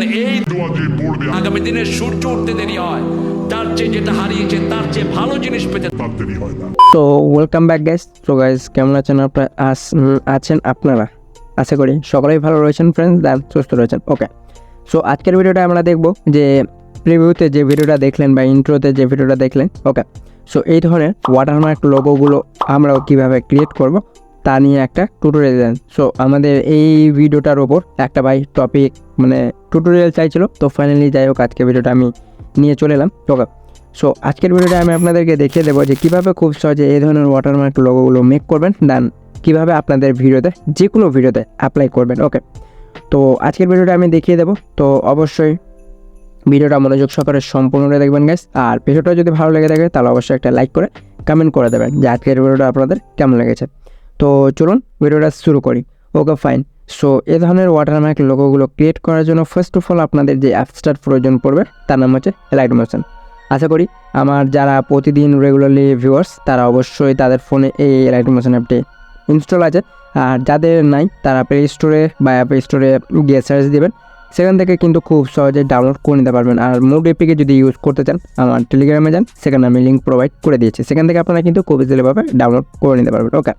এই আগামী দিনে সূর্য উঠতে দেরি হয়, তার চেয়ে যেটা হারিয়েছে তার চেয়ে ভালো জিনিস পেতে তার দেরি হয় না। তো ওয়েলকাম ব্যাক গাইস। তো গাইস কেমন আছেন আপনারা? আশা করি সকলেই ভালো রয়েছেন ফ্রেন্ডস, দেন সুস্থ রয়েছেন। ওকে, সো আজকের ভিডিওটা আমরা দেখব যে প্রিভিউতে যে ভিডিওটা দেখলেন বা ইন্ট্রোতে যে ভিডিওটা দেখলেন। ওকে, সো এই ধরনের ওয়াটারমার্ক লোগোগুলো আমরাও কীভাবে ক্রিয়েট করব তা নিয়ে একটা টিউটোরিয়াল দেন। সো আমাদের এই ভিডিওটার ওপর একটা ভাই টপিক মানে টিউটোরিয়াল চাইছিল, তো ফাইনালি যাই হোক আজকে ভিডিওটা আমি নিয়ে চলে এলাম। ওকে, সো আজকের ভিডিওটা আমি আপনাদেরকে দেখিয়ে দেবো যে কীভাবে খুব সহজে এই ধরনের ওয়াটারমার্ক লোগোগুলো মেক করবেন, দেন কীভাবে আপনাদের ভিডিওতে যে কোনো ভিডিওতে অ্যাপ্লাই করবেন। ওকে, তো আজকের ভিডিওটা আমি দেখিয়ে দেবো, তো অবশ্যই ভিডিওটা মনোযোগ সহকারে সম্পূর্ণটা দেখবেন গাইস। আর ভিডিওটা যদি ভালো লেগে থাকে তাহলে অবশ্যই একটা লাইক করে কমেন্ট করে দেবেন যে আজকের ভিডিওটা আপনাদের কেমন লেগেছে। তো চলুন ভিডিওটা শুরু করি। Okay fine. সো এই ধরনের ওয়াটারমার্ক লোগোগুলো ক্রিয়েট করার জন্য ফার্স্ট অফ অল আপনাদের যে অ্যাপসটার প্রয়োজন পড়বে তার নাম হচ্ছে Alight মোশন। আশা করি আমার যারা প্রতিদিন রেগুলারলি ভিউয়ার্স তারা অবশ্যই তাদের ফোনে এই Alight মোশন অ্যাপটি ইনস্টল আছে, আর যাদের নাই তারা প্লে স্টোরে বা অ্যাপ স্টোরে গিয়ে সার্চ দেবেন, সেখান থেকে কিন্তু খুব সহজে ডাউনলোড করে নিতে পারবেন। আর মোড এপিকে যদি ইউজ করতে চান আমার টেলিগ্রামে যান, সেখানে আমি লিঙ্ক প্রোভাইড করে দিয়েছি, সেখান থেকে আপনারা কিন্তু খুব ইজিলিভাবে ডাউনলোড করে নিতে পারবেন। ওকে,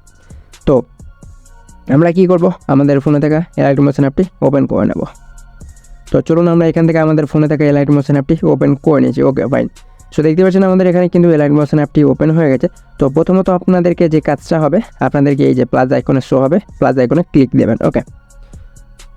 তো আমরা কি করব, আমাদের ফোনে থেকে Alight মোশন অ্যাপটি ওপেন করে নেব। তো চলুন আমরা এখান থেকে আমাদের ফোনে থেকে Alight মোশন অ্যাপটি ওপেন করে নিয়েছি। Okay fine. সো দেখতে পাচ্ছেন আমাদের এখানে কিন্তু Alight মোশন অ্যাপটি ওপেন হয়ে গেছে। তো প্রথমত আপনাদেরকে যে কাজটা হবে, আপনাদেরকে এই যে প্লাস আইকনে শো হবে, প্লাস আইকনে ক্লিক দেবেন। ওকে,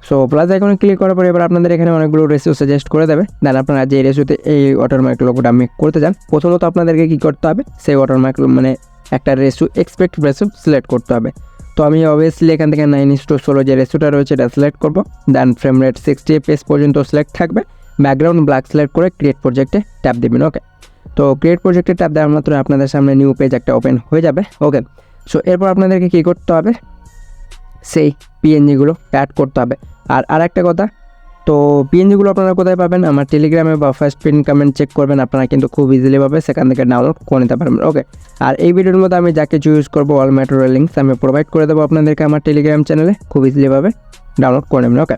সো প্লাস আইকনে ক্লিক করার পরে এবার আপনাদের এখানে অনেকগুলো রেসিও সাজেস্ট করে দেবে। দেন আপনারা যে রেসিওতে এই ওয়াটারমার্ক লোগোটা মেক করতে চান, প্রথমত আপনাদেরকে কী করতে হবে, সেই ওয়াটারমার্ক মানে একটা রেসিও এক্সপেক্ট রেসিও সিলেক্ট করতে হবে। তো আমি অবভিয়াসলি এখান থেকে 9:16 যে রেসিওটা রয়েছে এটা সিলেক্ট করবো। দেন ফ্রেম রেট 60 FPS পর্যন্ত সিলেক্ট থাকবে। ব্যাকগ্রাউন্ড ব্ল্যাক সিলেক্ট করে ক্রিয়েট প্রজেক্টে ট্যাপ দেবেন। ওকে, তো ক্রিয়েট প্রজেক্টে ট্যাপ দেওয়ার মাত্র আপনাদের সামনে নিউ পেজ একটা ওপেন হয়ে যাবে। ওকে, সো এরপর আপনাদেরকে কী করতে হবে, সেই পিএনজিগুলো অ্যাড করতে হবে। আর আরেকটা কথা, তো পিএনজিগুলো আপনারা কোথায় পাবেন, আমার টেলিগ্রামে বা ফার্স্ট পিন কমেন্ট চেক করবেন, আপনারা কিন্তু খুব ইজিলি পাবে, সেখান থেকে ডাউনলোড করে নিতে পারবেন। ওকে, আর এই ভিডিওর মধ্যে আমি যাকে চুজ করবো অল ম্যাটেরিয়াল লিঙ্কস আমি প্রোভাইড করে দেবো আপনাদেরকে আমার টেলিগ্রাম চ্যানেলে, খুব ইজিলিভাবে ডাউনলোড করে নেবেন। ওকে,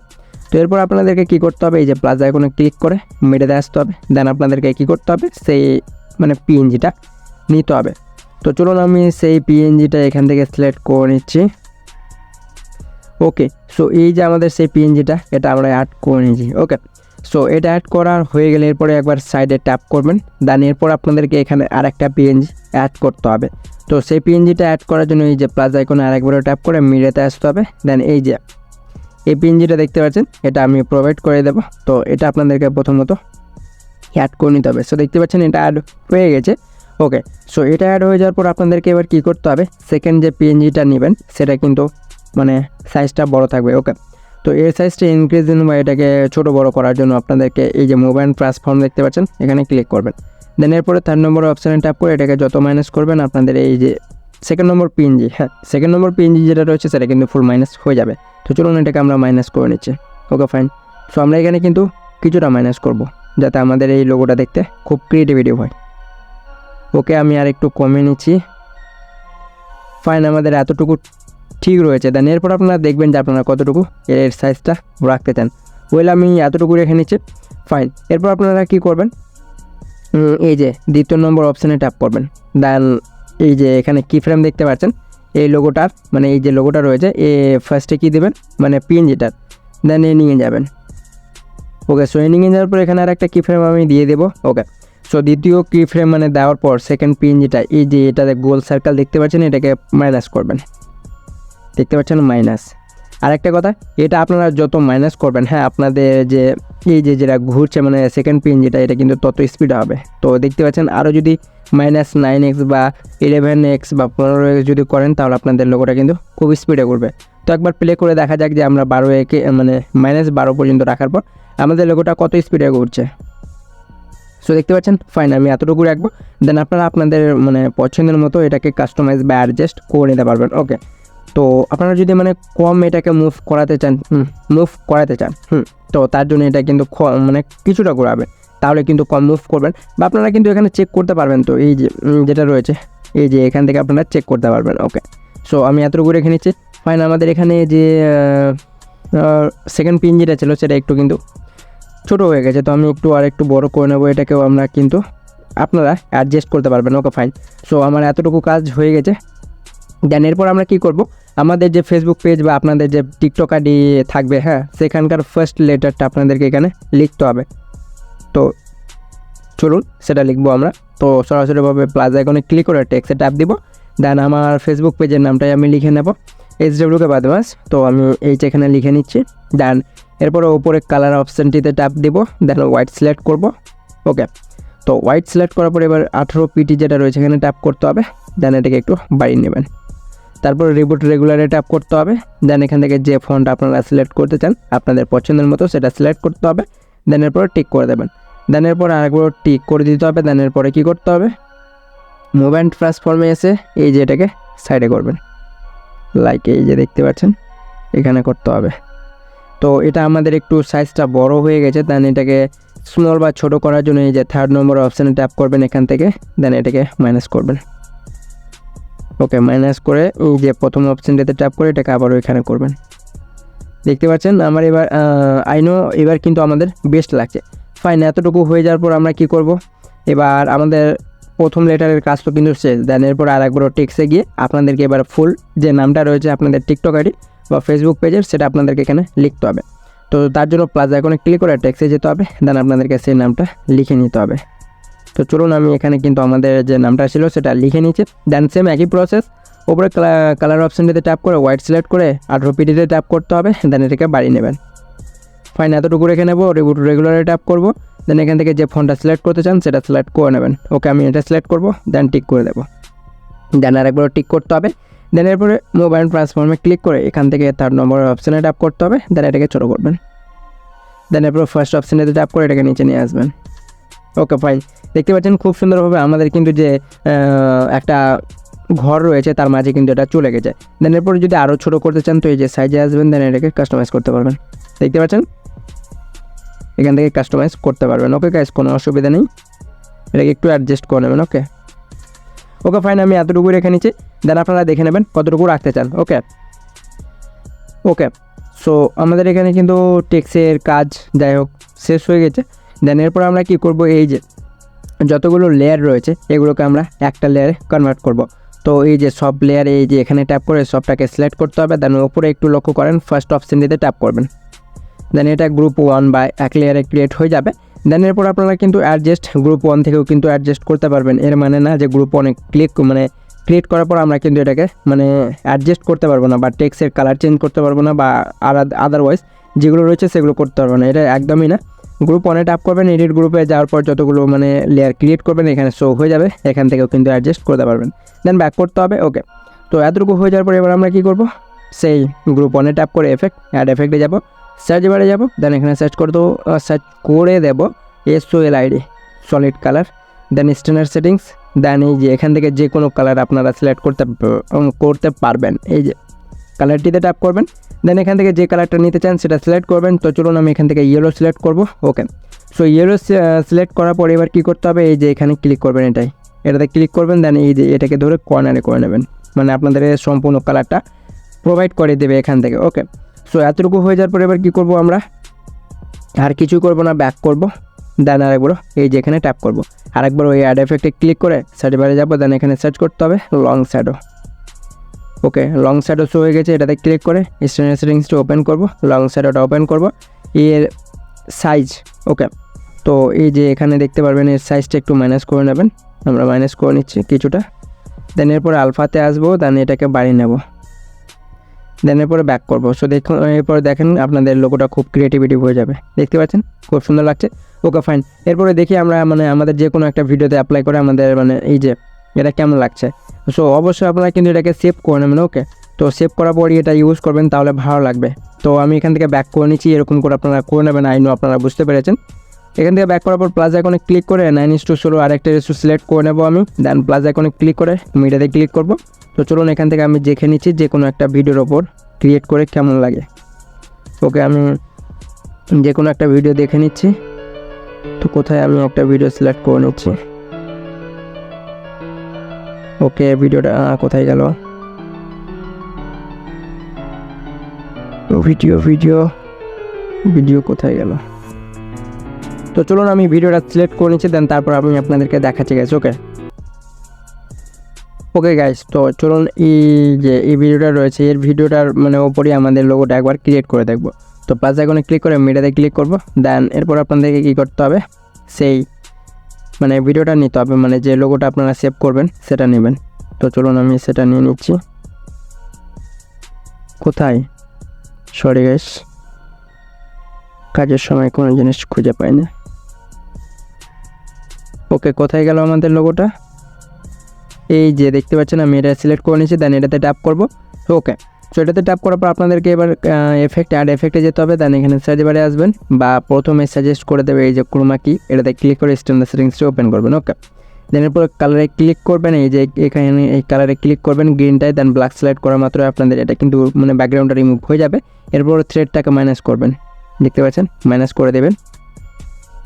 তো এরপর আপনাদেরকে কী করতে হবে, এই যে প্লাস আইকনে ক্লিক করে মিডিয়াতে আসতে হবে। দেন আপনাদেরকে কী করতে হবে, সেই মানে পিএনজিটা নিতে হবে। তো চলুন আমি সেই পিএনজিটা এখান থেকে সিলেক্ট করে নিচ্ছি। ওকে, সো এই যে আমাদের সেই পিএনজিটা এটা আমরা অ্যাড করে নিয়েছি। ওকে, সো এটা অ্যাড করার হয়ে গেলে এরপরে একবার সাইডে ট্যাপ করবেন। দেন এরপর আপনাদেরকে এখানে আরেকটা পিএনজি অ্যাড করতে হবে। তো সেই পিএনজিটা অ্যাড করার জন্য এই যে প্লাস আইকনে আরেকবারে ট্যাপ করে মিডিয়াতে আসতে হবে। দেন এই যে এই পিএনজিটা দেখতে পাচ্ছেন এটা আমি প্রোভাইড করে দেবো। তো এটা আপনাদেরকে প্রথমত অ্যাড করে নিতে হবে। সো দেখতে পাচ্ছেন এটা অ্যাড হয়ে গেছে। ওকে, সো এটা অ্যাড হয়ে যাওয়ার পর আপনাদেরকে এবার কী করতে হবে, সেকেন্ড যে পিএনজিটা নেবেন সেটা কিন্তু মানে সাইজটা বড় থাকবে। ওকে, তো এর সাইজটা ইনক্রিজ বা এটাকে ছোটো বড় করার জন্য আপনাদেরকে এই যে মোবাইল ট্রান্সফর্ম দেখতে পাচ্ছেন এখানে ক্লিক করবেন। দেন এরপরে 3 নম্বর অপশানে ট্যাপ করে এটাকে যত মাইনাস করবেন আপনাদের এই যে সেকেন্ড নম্বর পিএনজি, হ্যাঁ সেকেন্ড নম্বর পিএনজি যেটা রয়েছে সেটা কিন্তু ফুল মাইনাস হয়ে যাবে। তো চলুন এটাকে আমরা মাইনাস করে নিচ্ছি। Okay fine. সো আমরা এখানে কিন্তু কিছুটা মাইনাস করব যাতে আমাদের এই লোগোটা দেখতে খুব ক্রিয়েটিভিটি হয়। ওকে, আমি আর একটু কমিয়ে নিচ্ছি। ফাইন, আমাদের এতটুকু ঠিক রয়েছে। দেন এরপর আপনারা দেখবেন যে আপনারা কতটুকু এর সাইজটা রাখতে চান। ওয়েল আমি এতটুকু রেখে নিচ্ছি। ফাইন, এরপর আপনারা কী করবেন, এই যে দ্বিতীয় নম্বর অপশানে ট্যাপ করবেন। দেন এই যে এখানে কি ফ্রেম দেখতে পাচ্ছেন এই লোগোটার মানে এই যে লোগোটা রয়েছে এ ফার্স্টে কী দেবেন মানে পিএনজিটার, দেন এ নিয়ে যাবেন। ওকে, সো এ নিয়ে যাওয়ার পর এখানে আর একটা কি ফ্রেম আমি দিয়ে দেবো। ওকে, সো দ্বিতীয় কি ফ্রেম মানে দেওয়ার পর সেকেন্ড পিএনজিটা এই যে এটাতে গোল সার্কেল দেখতে পাচ্ছেন এটাকে মাইনাস করবেন, দেখতে পাচ্ছেন মাইনাস। আরেকটা কথা, এটা আপনারা যত মাইনাস করবেন, হ্যাঁ আপনাদের যে এই যে যেটা ঘুরছে মানে সেকেন্ড পিএনজিটা এটা কিন্তু তত স্পিড হবে। তো দেখতে পাচ্ছেন আরও যদি -9x বা 11x বা 15x যদি করেন তাহলে আপনাদের লোগোটা কিন্তু খুব স্পিডে ঘুরবে। তো একবার প্লে করে দেখা যাক যে আমরা 12 মানে -12 পর্যন্ত রাখার পর আমাদের লোগোটা কত স্পিডে ঘুরছে। সো দেখতে পাচ্ছেন ফাইন, আমি এতটুকু রাখবো। দেন আপনারা আপনাদের মানে পছন্দের মতো এটাকে কাস্টমাইজ বা অ্যাডজাস্ট করে নিতে পারবেন। ওকে, তো আপনারা যদি মানে কম এটাকে মুভ করাতে চান তো তার জন্য এটা কিন্তু মানে কিছুটা ঘোরাবে, তাহলে কিন্তু কম মুভ করবেন। বা আপনারা কিন্তু এখানে চেক করতে পারবেন। তো এই যে যেটা রয়েছে এই যে এখান থেকে আপনারা চেক করতে পারবেন। ওকে, সো আমি এতটুকু রেখে নিচ্ছি। ফাইন, আমাদের এখানে যে সেকেন্ড পিএনজিটা ছিল সেটা একটু কিন্তু ছোটো হয়ে গেছে, তো আমি একটু বড় করে নেবো এটাকেও আমরা, কিন্তু আপনারা অ্যাডজাস্ট করতে পারবেন। Okay fine. সো আমার এতটুকু কাজ হয়ে গেছে। দেন এরপর আমরা কি করব, আমাদের যে ফেসবুক পেজ বা আপনাদের যে টিকটক আইডি থাকবে, হ্যাঁ, সেখানকার ফার্স্ট লেটারটা আপনাদেরকে এখানে লিখতে হবে। তো চলুন সেটা লিখবো আমরা। তো সরাসরিভাবে প্লাস আইকনে ক্লিক করে টেক্সটে ট্যাপ দিব। দেন আমার ফেসবুক পেজের নামটাই আমি লিখে নেব, SWK বাদমাস। তো আমি এখানে লিখে নিচ্ছি। দেন এরপরে ওপরে কালার অপশানটিতে ট্যাপ দিব। দেন হোয়াইট সিলেক্ট করব। ওকে, তো হোয়াইট সিলেক্ট করার পরে এবার 18 পিটি যেটা রয়েছে এখানে ট্যাপ করতে হবে। দেন এটাকে একটু বাড়িয়ে নেবেন। তারপর রিবুট রেগুলারে ট্যাপ করতে হবে। দেন এখান থেকে যে ফন্ট আপনারা সিলেক্ট করতে চান আপনাদের পছন্দের মতো সেটা সিলেক্ট করতে হবে। দেন এরপর টিক করে দেবেন। দেন এরপর আরেকবার টিক করে দিতে হবে। দেন এরপরে কী করতে হবে, মুভ অ্যান্ড ট্রান্সফর্মে এসে এটাকে সাইডে করবেন, লাইক এই যে দেখতে পাচ্ছেন এখানে করতে হবে। তো এটা আমাদের একটু সাইজটা বড় হয়ে গেছে। দেন এটাকে স্মল বা ছোটো করার জন্য এই যে 3rd নম্বর অপশানে ট্যাপ করবেন এখান থেকে। দেন এটাকে মাইনাস করবেন। ওকে, মাইনাস করে এই যে প্রথম অপশানটাতে ট্যাপ করে এটাকে আবারও এখানে করবেন। দেখতে পাচ্ছেন আমার এবার আইনো এবার কিন্তু আমাদের বেস্ট লাগছে। ফাইন, এতটুকু হয়ে যাওয়ার পর আমরা কি করব, এবার আমাদের প্রথম লেটারের কাজ তো কিন্তু শেষ। দেন এরপর আরেকবার টেক্সে গিয়ে আপনাদেরকে এবার ফুল যে নামটা রয়েছে আপনাদের টিকটক আইডি বা ফেসবুক পেজের সেটা আপনাদেরকে এখানে লিখতে হবে। তো তার জন্য প্লাস আইকনে ক্লিক করে টেক্সে যেতে হবে। দেন আপনাদেরকে সেই নামটা লিখে নিতে হবে। তো চলুন আমি এখানে কিন্তু আমাদের যে নামটা ছিল সেটা লিখে নিচ্ছি। দেন সেম একই প্রসেস, ওপরে কালার অপশানটিতে ট্যাপ করে হোয়াইট সিলেক্ট করে 18 পিটিতে ট্যাপ করতে হবে। দেন এটাকে বাড়িয়ে নেবেন। ফাইন, এতটুকু রেখে নেবো। রিবুট রেগুলারে ট্যাপ করব। দেন এখান থেকে যে ফন্টটা সিলেক্ট করতে চান সেটা সিলেক্ট করে নেবেন। ওকে, আমি এটা সিলেক্ট করব। দেন টিক করে দেবো। দেন আরেকবার টিক করতে হবে। দেন এরপরে মুভ অ্যান্ড ট্রান্সফর্মে ক্লিক করে এখান থেকে 3rd নম্বর অপশানে ট্যাপ করতে হবে। দেন এটাকে ছোটো করবেন। দেন এরপর ফার্স্ট অপশানেতে ট্যাপ করে এটাকে নিচে নিয়ে আসবেন। ওকে ফাইন, দেখতে পাচ্ছেন খুব সুন্দরভাবে আমাদের কিন্তু যে একটা ঘর রয়েছে তার মাঝে কিন্তু এটা চলে গেছে। দেন এরপর যদি আরও ছোটো করতে চান তো এই যে সাইজে আসবেন। দেন এটাকে কাস্টমাইজ করতে পারবেন। দেখতে পাচ্ছেন এখান থেকে কাস্টমাইজ করতে পারবেন। ওকে গাইস, কোনো অসুবিধা নেই, এটাকে একটু অ্যাডজাস্ট করে নেবেন। ওকে ওকে ফাইন, আমি এতটুকু রেখে নিচ্ছি। দেন আপনারা দেখে নেবেন কতটুকু রাখতে চান। ওকে ওকে, সো আমাদের এখানে কিন্তু টেক্সের কাজ যাই হোক শেষ হয়ে গেছে। দেন এরপর আমরা কি করব, এই যে যতগুলো লেয়ার রয়েছে এগুলোকে আমরা একটা লেয়ারে কনভার্ট করব। তো এই যে সব লেয়ারে এই যে এখানে ট্যাপ করে সবটাকে সিলেক্ট করতে হবে। দেন উপরে একটু লক্ষ্য করেন ফার্স্ট অপশানটিতে ট্যাপ করবেন। দেন এটা গ্রুপ 1 বা এক লেয়ারে ক্রিয়েট হয়ে যাবে। দেন এরপর আপনারা কিন্তু অ্যাডজাস্ট গ্রুপ 1 থেকেও কিন্তু অ্যাডজাস্ট করতে পারবেন। এর মানে না যে গ্রুপ 1 ক্রিয়েট করার পর আমরা কিন্তু এটাকে অ্যাডজাস্ট করতে পারবো না বা টেক্সটের কালার চেঞ্জ করতে পারবো না বা আদারওয়াইজ যেগুলো রয়েছে সেগুলো করতে পারবো না, এটা একদমই না। গ্রুপ 1-এ ট্যাপ করবেন, এডিট গ্রুপে যাওয়ার পর যতগুলো লেয়ার ক্রিয়েট করবেন এখানে শো হয়ে যাবে, এখান থেকেও কিন্তু অ্যাডজাস্ট করতে পারবেন। দেন ব্যাক করতে হবে। ওকে, তো এতটুকু হয়ে যাওয়ার পর এবার আমরা কী করব, সেই গ্রুপ 1-এ ট্যাপ করে অ্যাড এফেক্টে যাব, সার্চ বারে যাব। দেন এখানে সার্চ করে দেবো SOLID সলিড কালার। দেন স্ট্যান্ডার্ড সেটিংস। দেন এই যে এখান থেকে যে কোনো কালার আপনারা সিলেক্ট করতে পারবেন। এই যে কালারটিতে ট্যাপ করবেন। দেন এখান থেকে যে কালারটা নিতে চান সেটা সিলেক্ট করবেন। তো চলুন আমি এখান থেকে ইয়েলো সিলেক্ট করব। ওকে, সো ইয়েলো সিলেক্ট করার পর এবার কী করতে হবে, এই যে এখানে ক্লিক করবেন, এটাতে ক্লিক করবেন। দেন এই যে এটাকে ধরে কর্নারে করে নেবেন, আপনাদের সম্পূর্ণ কালারটা প্রোভাইড করে দেবে এখান থেকে। ওকে, সো এতটুকু হয়ে যাওয়ার পর এবার কী করব, আমরা আর কিছুই করব না, ব্যাক করব। দেন আরেকবার এই যে এখানে ট্যাপ করব, আরেকবার ওই অ্যাড এফেক্টে ক্লিক করে সার্চ বারে যাবো। দেন এখানে সার্চ করতে হবে লং শ্যাডো। ওকে, লং শ্যাডো শো হয়ে গেছে, এটাতে ক্লিক করে স্ট্যান্ডার্ড সেটিংসটা ওপেন করব, লং শ্যাডোটা ওপেন করব, এর সাইজ। ওকে, তো এই যে এখানে দেখতে পারবেন এর সাইজটা একটু মাইনাস করে নেবেন, আমরা মাইনাস করে নিচ্ছি কিছুটা। দেন এরপর আলফাতে আসবো, দেন এটাকে বাড়িয়ে নেব। দেন এরপরে ব্যাক করবো। সো দেখুন এরপর দেখেন আপনাদের লোগোটা খুব ক্রিয়েটিভিটি হয়ে যাবে, দেখতে পাচ্ছেন খুব সুন্দর লাগছে। ওকে ফাইন, এরপরে দেখি আমরা আমাদের যে কোনো একটা ভিডিওতে অ্যাপ্লাই করে আমাদের এই যে এটা কেমন লাগছে। সো অবশ্যই আপনারা কিন্তু এটাকে সেভ করে নেবেন। ওকে, তো সেভ করার পরই এটা ইউজ করবেন, তাহলে ভালো লাগবে। তো আমি এখান থেকে ব্যাক করে নিচ্ছি, এরকম করে আপনারা করে নেবেন। আইনো আপনারা বুঝতে পেরেছেন। এখান থেকে ব্যাক করার পর প্লাস আইকনে ক্লিক করে 9:16 আরেকটা রেশিও সিলেক্ট করে নেব আমি। দেন প্লাস আইকনে ক্লিক করে মিডিয়াতে ক্লিক করব। তো চলুন এখান থেকে আমি দেখে নিচ্ছি যে কোনো একটা ভিডিওর ওপর ক্রিয়েট করে কেমন লাগে। ওকে, আমি যে কোনো একটা ভিডিও দেখে নিচ্ছি। তো কোথায় আমি একটা ভিডিও সিলেক্ট করে নিচ্ছি। ওকে, ভিডিওটা কোথায় গেল, ভিডিও কোথায় গেল। তো চলুন আমি ভিডিওটা সিলেক্ট করে নিচ্ছি, দেন তারপর আমি আপনাদেরকে দেখাচ্ছি গাইস। ওকে গাইস, তো চলুন এই ভিডিওটা রয়েছে, এর ভিডিওটার মানে ওপরই আমাদের লোগোটা একবার ক্রিয়েট করে দেখবো। তো প্লাস আইকনে ক্লিক করে মিডিয়াতে ক্লিক করব, দেন এরপর আপনাদেরকে কী করতে হবে, সেই মানে ভিডিওটা নিতে হবে, মানে যে লোগোটা আপনারা সেভ করবেন সেটা নেবেন। তো চলুন আমি সেটা নিয়ে নিচ্ছি। কোথায়, সরি গাইস, কাজের সময় কোনো জিনিস খুঁজে পাই না। ওকে, কোথায় গেল আমাদের লোগোটা? এই যে দেখতে পাচ্ছেন, আমি এটা সিলেক্ট করে নিয়েছি, দেন এটাতে ট্যাপ করব। ওকে, সো এটাতে ট্যাপ করার পর আপনাদেরকে এবার অ্যাড এফেক্টে যেতে হবে, দেন এখানে সার্চ বারে আসবেন, বা প্রথমে সাজেস্ট করে দেবে এই যে ক্রোমা কি, এটাতে ক্লিক করে স্ট্যান্ডার্ড সেটিংসটা ওপেন করবেন। ওকে, দেন এরপর কালারে ক্লিক করবেন, এই যে এখানে এই কালারে ক্লিক করবেন গ্রিনটায়, দেন ব্ল্যাক সিলেক্ট করা মাত্র আপনাদের এটা কিন্তু মানে ব্যাকগ্রাউন্ডটা রিমুভ হয়ে যাবে। এরপর থ্রেডটাকে মাইনাস করবেন, দেখতে পাচ্ছেন মাইনাস করে দেবেন,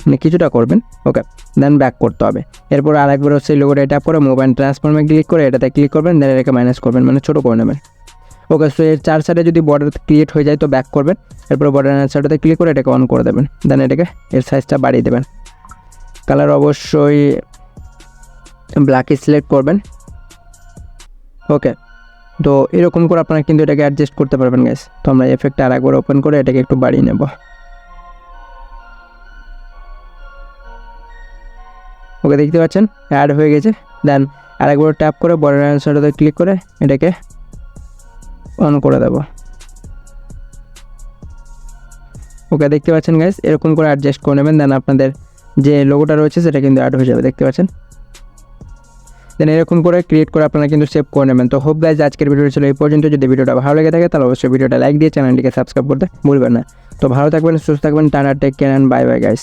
মানে কিছুটা করবেন। ওকে, দেন ব্যাক করতে হবে। এরপর আরেকবার হচ্ছে লোগোটা ট্যাপ করে মোবাইল ট্রান্সফর্মে ক্লিক করে এটাতে ক্লিক করবেন, দেন এটাকে মাইনাস করবেন, মানে ছোটো করে নেবেন। ওকে, সো এর 4 সাইডে যদি বর্ডার ক্রিয়েট হয়ে যায় তো ব্যাক করবেন, এরপর বর্ডার সাইডটাতে ক্লিক করে এটাকে অন করে দেবেন, দেন এটাকে এর সাইজটা বাড়িয়ে দেবেন। কালার অবশ্যই ব্ল্যাকে সিলেক্ট করবেন। ওকে, তো এরকম করে আপনারা কিন্তু এটাকে অ্যাডজাস্ট করতে পারবেন গাইস। তো আমরা এফেক্টটা আরেকবার ওপেন করে এটাকে একটু বাড়িয়ে নেব। ওকে, দেখতে পাচ্ছেন অ্যাড হয়ে গেছে। দেন আরেকবার ট্যাপ করে বর্ডার সাইডটাতে ক্লিক করে এটাকে অন করে দেব। ওকে, দেখতে পাচ্ছেন গাইস, এরকম করে অ্যাডজাস্ট করে নেবেন, দেন আপনাদের যে লোগোটা রয়েছে সেটা কিন্তু অ্যাড হয়ে যাবে, দেখতে পাচ্ছেন। দেন এরকম করে ক্রিয়েট করে আপনারা কিন্তু সেভ করে নেবেন। তো হোপ গাইস আজকের ভিডিওটা ছিল এই পর্যন্ত। যদি ভিডিওটা ভালো লেগে থাকে তাহলে অবশ্যই ভিডিওটা লাইক দিয়ে চ্যানেলটিকে সাবস্ক্রাইব করতে ভুলবেন না। তো ভালো থাকবেন, সুস্থ থাকবেন, tata, take care and bye bye guys.